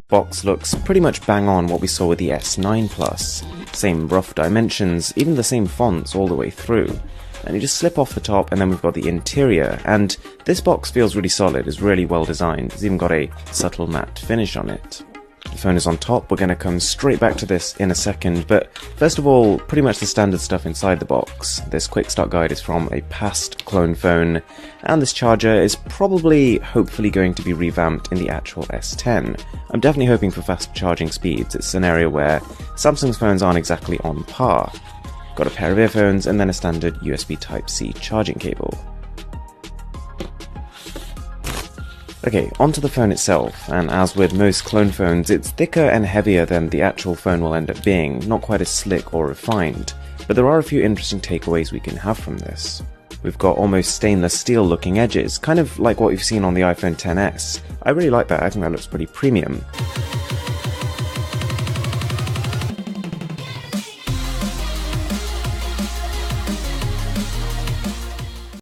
Box looks pretty much bang on what we saw with the S9 Plus. Same rough dimensions, even the same fonts all the way through. And you just slip off the top and then we've got the interior, and this box feels really solid, it's really well designed, it's even got a subtle matte finish on it. The phone is on top, we're going to come straight back to this in a second, but first of all, pretty much the standard stuff inside the box. This quick start guide is from a past clone phone, and this charger is probably, hopefully going to be revamped in the actual S10. I'm definitely hoping for fast charging speeds, it's an area where Samsung's phones aren't exactly on par. Got a pair of earphones and then a standard USB Type-C charging cable. Okay, onto the phone itself, and as with most clone phones, it's thicker and heavier than the actual phone will end up being, not quite as slick or refined, but there are a few interesting takeaways we can have from this. We've got almost stainless steel looking edges, kind of like what we've seen on the iPhone XS. I really like that, I think that looks pretty premium.